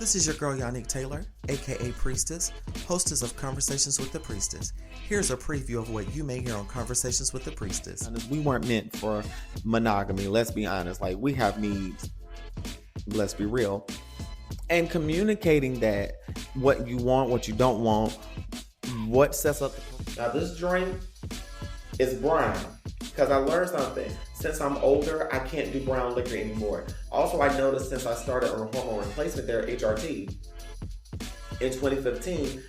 This is your girl Yanique Taylor, aka Priestess, hostess of Conversations with the Priestess. Here's a preview of what you may hear on Conversations with the Priestess. We weren't meant for monogamy, let's be honest. Like, we have needs, let's be real. And communicating that, what you want, what you don't want, what sets up. Now this drink is brown, because I learned something. Since I'm older, I can't do brown liquor anymore. Also, I noticed since I started on hormone replacement therapy, HRT, in 2015,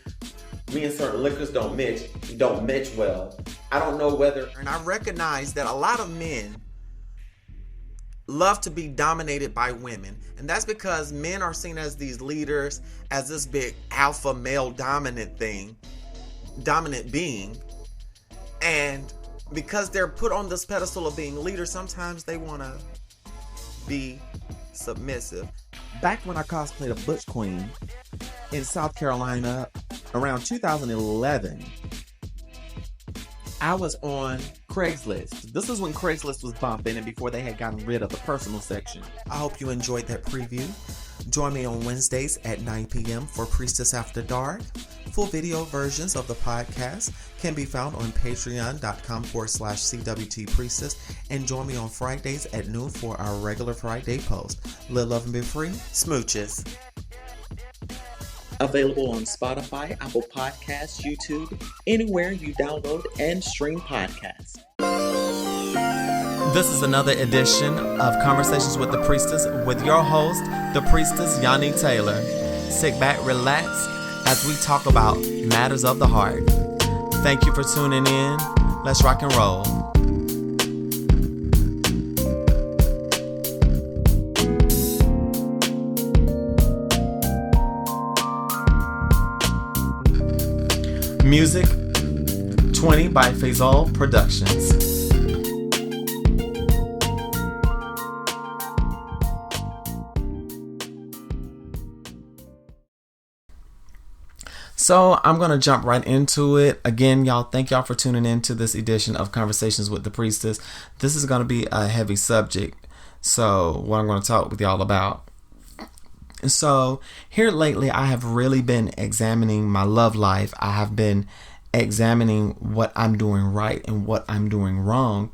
me and certain liquors don't match well. I don't know whether... And I recognize that a lot of men love to be dominated by women. And that's because men are seen as these leaders, as this big alpha male dominant being. And because they're put on this pedestal of being leaders, sometimes they want to be submissive. Back when I cosplayed a Butch Queen in South Carolina around 2011, I was on Craigslist. This is when Craigslist was bumping and before they had gotten rid of the personal section. I hope you enjoyed that preview. Join me on Wednesdays at 9 p.m. for Priestess After Dark. Full video versions of the podcast can be found on patreon.com/CWT Priestess, and join me on Fridays at noon for our regular Friday post. Live, love, and be free. Smooches. Available on Spotify, Apple Podcasts, YouTube, anywhere you download and stream podcasts. This is another edition of Conversations with the Priestess with your host, the Priestess Yanique Taylor. Sit back, relax, as we talk about matters of the heart. Thank you for tuning in. Let's rock and roll. Music 20 by Faisal Productions. So I'm going to jump right into it. Again, y'all, thank y'all for tuning in to this edition of Conversations with the Priestess. This is going to be a heavy subject. So what I'm going to talk with y'all about. So here lately, I have really been examining my love life. I have been examining what I'm doing right and what I'm doing wrong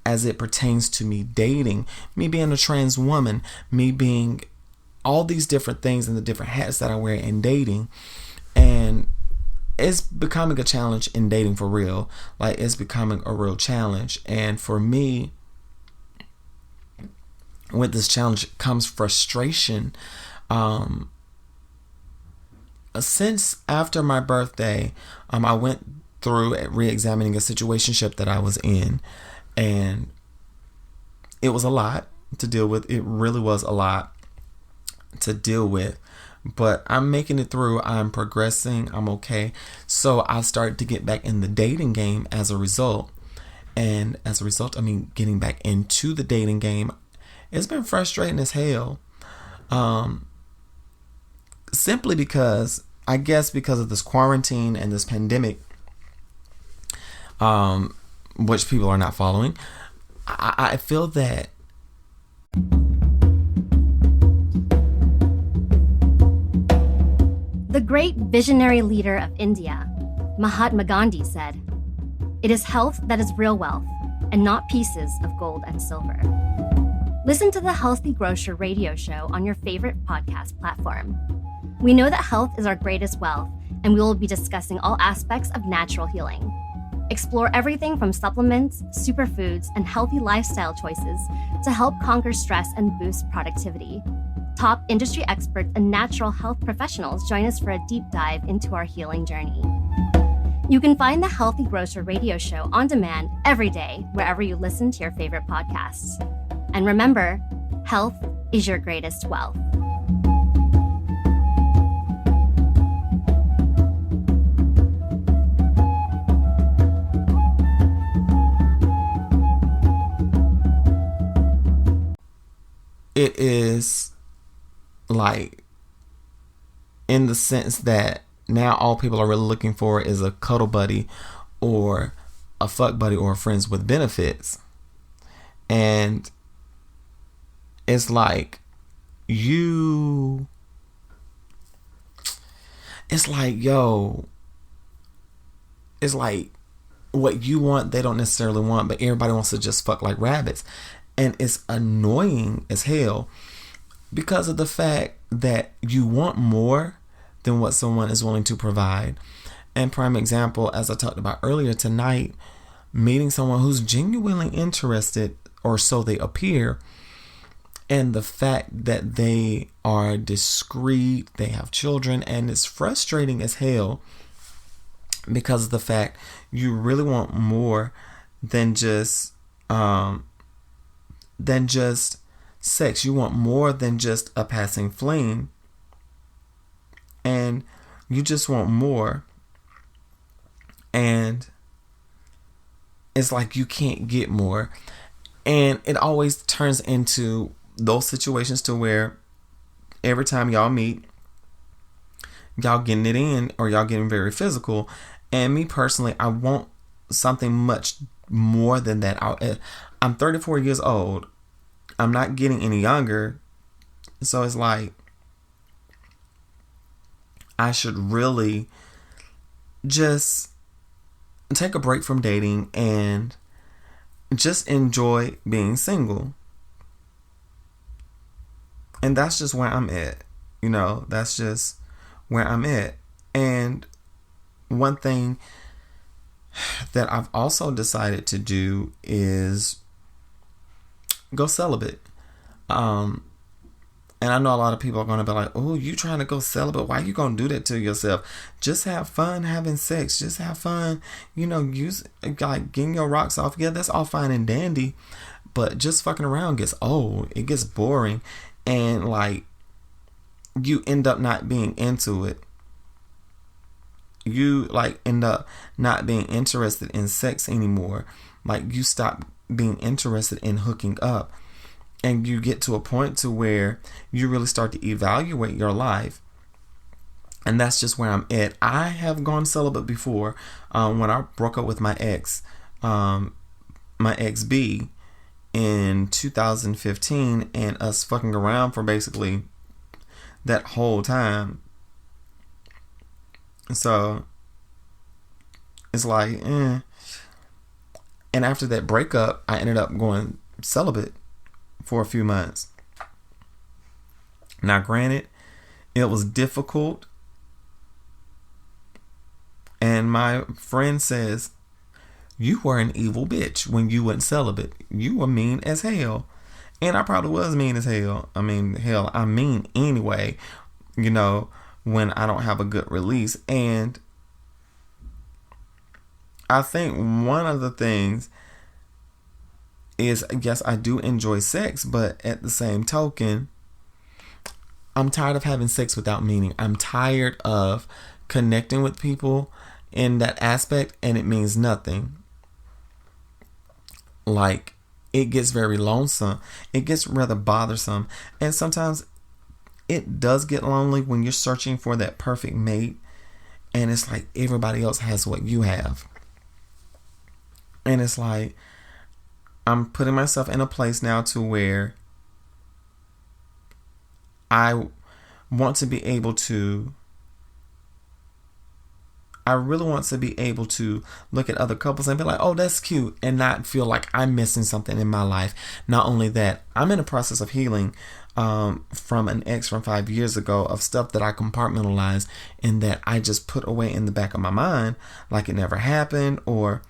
as it pertains to me dating, me being a trans woman, me being all these different things and the different hats that I wear in dating. And it's becoming a challenge in dating for real. Like, it's becoming a real challenge. And for me, with this challenge comes frustration. Since after my birthday, I went through re-examining a situationship that I was in. And it was a lot to deal with. It really was a lot to deal with. But I'm making it through. I'm progressing. I'm okay. So I started to get back in the dating game as a result. And as a result, getting back into the dating game, it's been frustrating as hell. Simply because, I guess because of this quarantine and this pandemic, which people are not following, I feel that the great visionary leader of India, Mahatma Gandhi, said, "It is health that is real wealth, and not pieces of gold and silver." Listen to the Healthy Grocer radio show on your favorite podcast platform. We know that health is our greatest wealth, and we will be discussing all aspects of natural healing. Explore everything from supplements, superfoods, and healthy lifestyle choices to help conquer stress and boost productivity. Top industry experts and natural health professionals join us for a deep dive into our healing journey. You can find the Healthy Grocer radio show on demand every day, wherever you listen to your favorite podcasts. And remember, health is your greatest wealth. It is like, in the sense that now all people are really looking for is a cuddle buddy or a fuck buddy or friends with benefits. And it's like, you it's like, yo, it's like what you want, they don't necessarily want, but everybody wants to just fuck like rabbits. And it's annoying as hell because of the fact that you want more than what someone is willing to provide. And prime example, as I talked about earlier tonight, meeting someone who's genuinely interested, or so they appear, and the fact that they are discreet, they have children, and it's frustrating as hell because of the fact you really want more than just sex. You want more than just a passing fling, and you just want more, and it's like you can't get more. And it always turns into those situations to where every time y'all meet, y'all getting it in, or y'all getting very physical. And me personally, I want something much more than that. I'm 34 years old. I'm not getting any younger. So it's like, I should really just take a break from dating and just enjoy being single. And that's just where I'm at. You know, that's just where I'm at. And one thing that I've also decided to do is go celibate. And I know a lot of people are going to be like, oh, you trying to go celibate? Why you going to do that to yourself? Just have fun having sex. Just have fun, use like getting your rocks off. Yeah, that's all fine and dandy. But just fucking around gets old. It gets boring. And like, you end up not being into it. You like end up not being interested in sex anymore. Like, you stop being interested in hooking up. And you get to a point to where you really start to evaluate your life. And that's just where I'm at. I have gone celibate before. When I broke up with my ex, my ex-B, in 2015, and us fucking around for basically that whole time. So it's like, And after that breakup, I ended up going celibate for a few months. Now, granted, it was difficult. And my friend says, you were an evil bitch when you went celibate. You were mean as hell. And I probably was mean as hell. I mean, hell, I'm mean anyway, when I don't have a good release. And I think one of the things is, yes, I do enjoy sex, but at the same token, I'm tired of having sex without meaning. I'm tired of connecting with people in that aspect and it means nothing. Like, it gets very lonesome. It gets rather bothersome. And sometimes it does get lonely when you're searching for that perfect mate and it's like everybody else has what you have. And it's like, I'm putting myself in a place now to where I want to be able to, I really want to be able to look at other couples and be like, oh, that's cute, and not feel like I'm missing something in my life. Not only that, I'm in a process of healing from an ex from 5 years ago, of stuff that I compartmentalized and that I just put away in the back of my mind like it never happened, or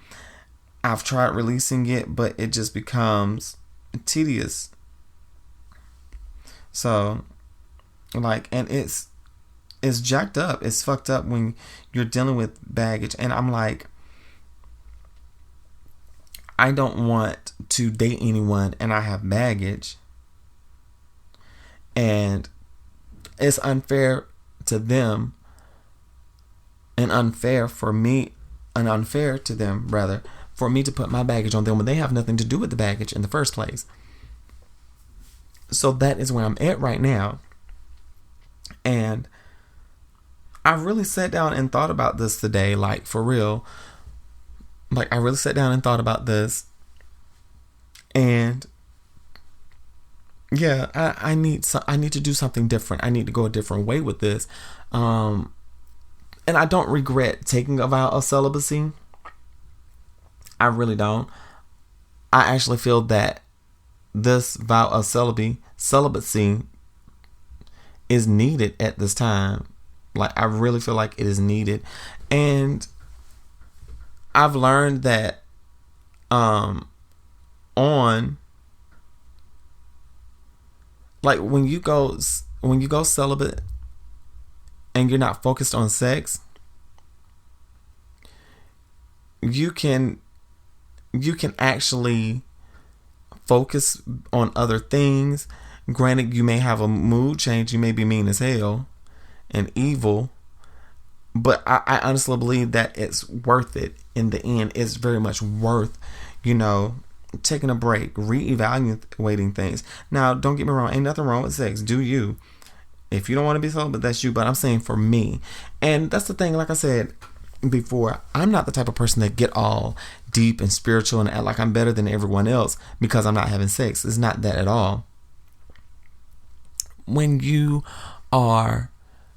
I've tried releasing it, but it just becomes tedious. So, like, and it's jacked up. It's fucked up when you're dealing with baggage. And I'm like, I don't want to date anyone and I have baggage. And it's unfair to them and unfair for me, and unfair to them, rather, for me to put my baggage on them when they have nothing to do with the baggage in the first place. So that is where I'm at right now. And I really sat down and thought about this today, like, for real. Like, I really sat down and thought about this. And yeah, I need to do something different. I need to go a different way with this. And I don't regret taking a vow of celibacy. I really don't. I actually feel that this vow of celibacy is needed at this time. Like, I really feel like it is needed. And I've learned that like when you go celibate and you're not focused on sex, you can actually focus on other things. Granted, you may have a mood change, you may be mean as hell and evil, but I honestly believe that it's worth it in the end. It's very much worth, taking a break, reevaluating things. Now, don't get me wrong, ain't nothing wrong with sex. Do you? If you don't want to be celibate, that's you. But I'm saying for me, and that's the thing, like I said before, I'm not the type of person that get all deep and spiritual and act like I'm better than everyone else because I'm not having sex. It's not that at all. When you are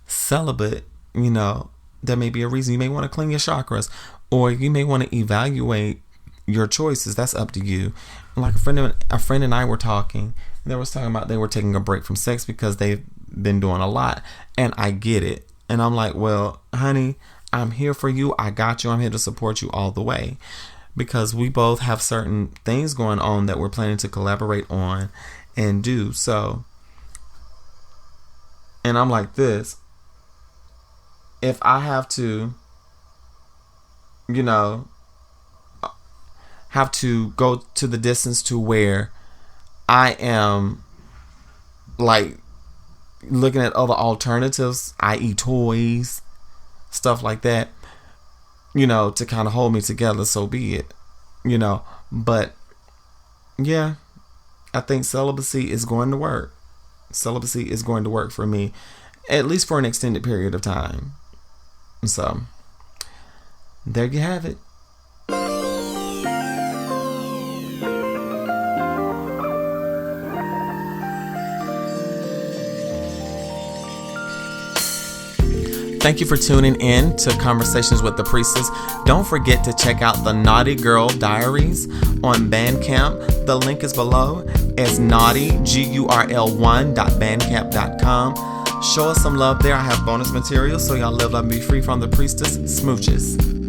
celibate, there may be a reason. You may want to clean your chakras, or you may want to evaluate your choices. That's up to you. Like a friend and I were talking, and they was talking about they were taking a break from sex because they've been doing a lot, and I get it. And I'm like, well, honey, I'm here for you. I got you. I'm here to support you all the way, because we both have certain things going on that we're planning to collaborate on and do. So, and I'm like this, if I have to, have to go to the distance to where I am like looking at other alternatives, i.e. toys, stuff like that, to kind of hold me together, so be it, but yeah, I think celibacy is going to work. Celibacy is going to work for me, at least for an extended period of time. So there you have it. Thank you for tuning in to Conversations with the Priestess. Don't forget to check out the Naughty Girl Diaries on Bandcamp. The link is below. It's naughtygurl1.bandcamp.com. Show us some love there. I have bonus material, so y'all live, love, and be free from the Priestess. Smooches.